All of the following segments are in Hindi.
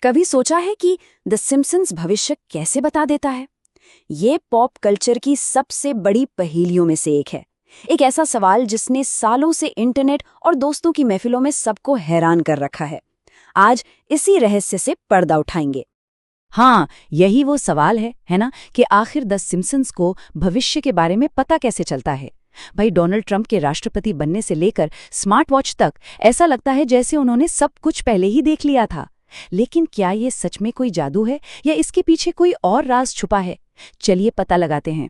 कभी सोचा है कि द सिम्पसन्स भविष्य कैसे बता देता है? ये पॉप कल्चर की सबसे बड़ी पहेलियों में से एक है। एक ऐसा सवाल जिसने सालों से इंटरनेट और दोस्तों की महफिलों में सबको हैरान कर रखा है। आज इसी रहस्य से पर्दा उठाएंगे। हाँ, यही वो सवाल है ना, कि आखिर द सिम्पसन्स को भविष्य के बारे में पता कैसे चलता है। भाई, डोनाल्ड ट्रंप के राष्ट्रपति बनने से लेकर स्मार्ट वॉच तक ऐसा लगता है जैसे उन्होंने सब कुछ पहले ही देख लिया था। लेकिन क्या ये सच में कोई जादू है या इसके पीछे कोई और राज छुपा है? चलिए पता लगाते हैं।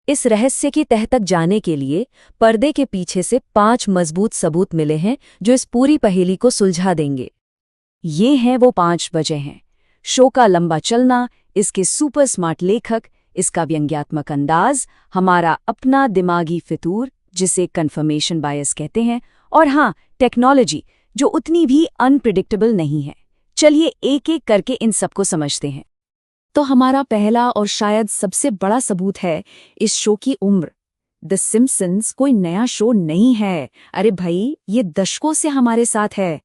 इस रहस्य की तह तक जाने के लिए पर्दे के पीछे से 5 मजबूत सबूत मिले हैं जो इस पूरी पहेली को सुलझा देंगे। ये हैं वो 5 वजह हैं: शो का लंबा चलना, इसके सुपर स्मार्ट लेखक, इसका व्यंग्यात्मक अंदाज, हमारा अपना दिमागी फितूर जिसे कन्फर्मेशन बायस कहते हैं, और हाँ, टेक्नोलॉजी जो उतनी भी अनप्रिडिक्टेबल नहीं है। चलिए एक एक करके इन सबको समझते हैं। तो हमारा पहला और शायद सबसे बड़ा सबूत है इस शो की उम्र। द सिम्पसन्स कोई नया शो नहीं है। अरे भाई, ये दशकों से हमारे साथ है।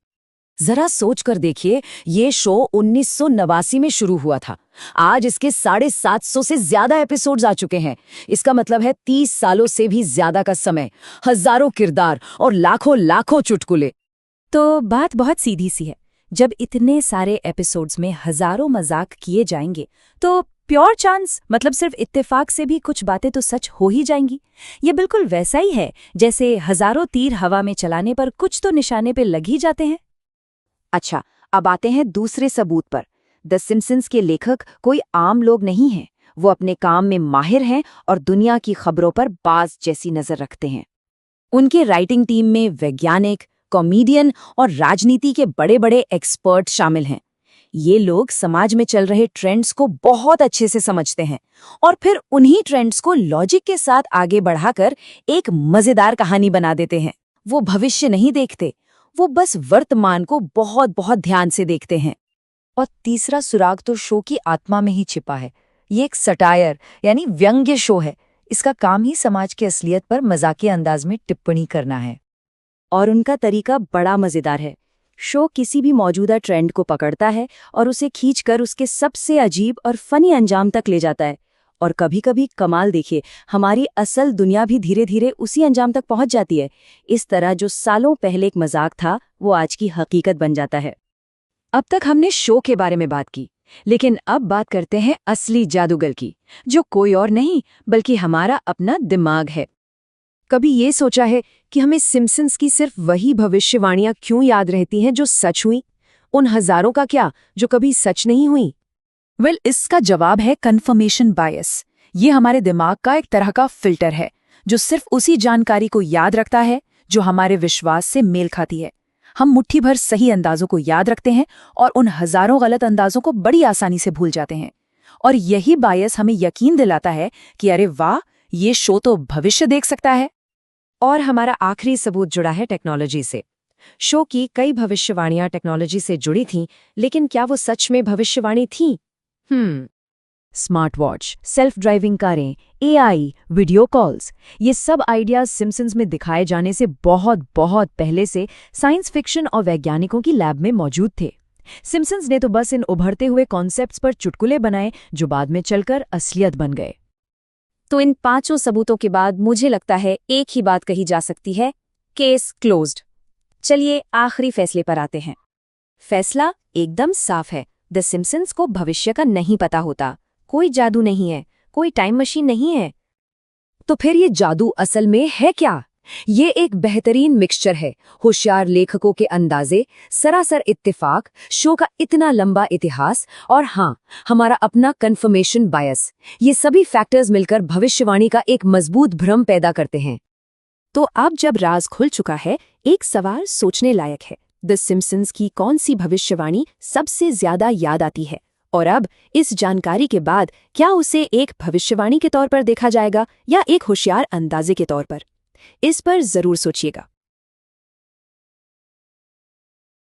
जरा सोच कर देखिए, ये शो 1989 में शुरू हुआ था। आज इसके 750 से ज्यादा एपिसोड्स आ चुके हैं। इसका मतलब है 30 सालों से भी ज्यादा का समय, हजारों किरदार और लाखों लाखों चुटकुले। तो बात बहुत सीधी सी है। जब इतने सारे एपिसोड्स में हजारों मजाक किए जाएंगे तो प्योर चांस, मतलब सिर्फ इत्तेफाक से भी कुछ बातें तो सच हो ही जाएंगी। ये बिल्कुल वैसा ही है जैसे हजारों तीर हवा में चलाने पर कुछ तो निशाने पे लग ही जाते हैं। अच्छा, अब आते हैं दूसरे सबूत पर। द सिम्पसन्स के लेखक कोई आम लोग नहीं हैं। वो अपने काम में माहिर हैं और दुनिया की खबरों पर बाज जैसी नजर रखते हैं। उनके राइटिंग टीम में वैज्ञानिक, कॉमेडियन और राजनीति के बड़े बड़े एक्सपर्ट शामिल हैं। ये लोग समाज में चल रहे ट्रेंड्स को बहुत अच्छे से समझते हैं और फिर उन्हीं ट्रेंड्स को लॉजिक के साथ आगे बढ़ाकर एक मजेदार कहानी बना देते हैं। वो भविष्य नहीं देखते, वो बस वर्तमान को बहुत बहुत ध्यान से देखते हैं। और तीसरा सुराग तो शो की आत्मा में ही छिपा है। ये एक सटायर यानी व्यंग्य शो है। इसका काम ही समाज की असलियत पर मजाकिया अंदाज में टिप्पणी करना है। और उनका तरीका बड़ा मजेदार है। शो किसी भी मौजूदा ट्रेंड को पकड़ता है और उसे खींचकर उसके सबसे अजीब और फनी अंजाम तक ले जाता है। और कभी-कभी कमाल देखिए, हमारी असल दुनिया भी धीरे धीरे उसी अंजाम तक पहुंच जाती है। इस तरह जो सालों पहले एक मजाक था, वो आज की हकीकत बन जाता है। अब तक हमने शो के बारे में बात की, लेकिन अब बात करते हैं असली जादूगर की, जो कोई और नहीं बल्कि हमारा अपना दिमाग है। कभी ये सोचा है कि हमें सिम्पसन्स की सिर्फ वही भविष्यवाणियां क्यों याद रहती हैं जो सच हुई? उन हजारों का क्या जो कभी सच नहीं हुई? इसका जवाब है कन्फर्मेशन बायस। ये हमारे दिमाग का एक तरह का फिल्टर है जो सिर्फ उसी जानकारी को याद रखता है जो हमारे विश्वास से मेल खाती है। हम मुट्ठी भर सही अंदाजों को याद रखते हैं और उन हजारों गलत अंदाजों को बड़ी आसानी से भूल जाते हैं। और यही बायस हमें यकीन दिलाता है कि अरे वाह, ये शो तो भविष्य देख सकता है। और हमारा आखिरी सबूत जुड़ा है टेक्नोलॉजी से। शो की कई भविष्यवाणियां टेक्नोलॉजी से जुड़ी थीं, लेकिन क्या वो सच में भविष्यवाणी थीं? स्मार्ट वॉच, सेल्फ ड्राइविंग कारें, एआई, वीडियो कॉल्स, ये सब आइडियाज सिम्पसन्स में दिखाए जाने से बहुत बहुत पहले से साइंस फिक्शन और वैज्ञानिकों की लैब में मौजूद थे। सिम्पसन्स ने तो बस इन उभरते हुए कॉन्सेप्ट्स पर चुटकुले बनाए जो बाद में चलकर असलियत बन गए। तो इन 5 सबूतों के बाद मुझे लगता है एक ही बात कही जा सकती है: केस क्लोज्ड। चलिए आखिरी फैसले पर आते हैं। फैसला एकदम साफ है। द सिम्पसन्स को भविष्य का नहीं पता होता। कोई जादू नहीं है, कोई टाइम मशीन नहीं है। तो फिर ये जादू असल में है क्या? ये एक बेहतरीन मिक्सचर है। होशियार लेखकों के अंदाजे, सरासर इत्तेफाक, शो का इतना लंबा इतिहास और हाँ, हमारा अपना कन्फर्मेशन बायस। ये सभी फैक्टर्स मिलकर भविष्यवाणी का एक मजबूत भ्रम पैदा करते हैं। तो अब जब राज खुल चुका है, एक सवाल सोचने लायक है: द सिम्पसन्स की कौन सी भविष्यवाणी सबसे ज्यादा याद आती है? और अब इस जानकारी के बाद क्या उसे एक भविष्यवाणी के तौर पर देखा जाएगा या एक होशियार अंदाजे के तौर पर? इस पर जरूर सोचिएगा।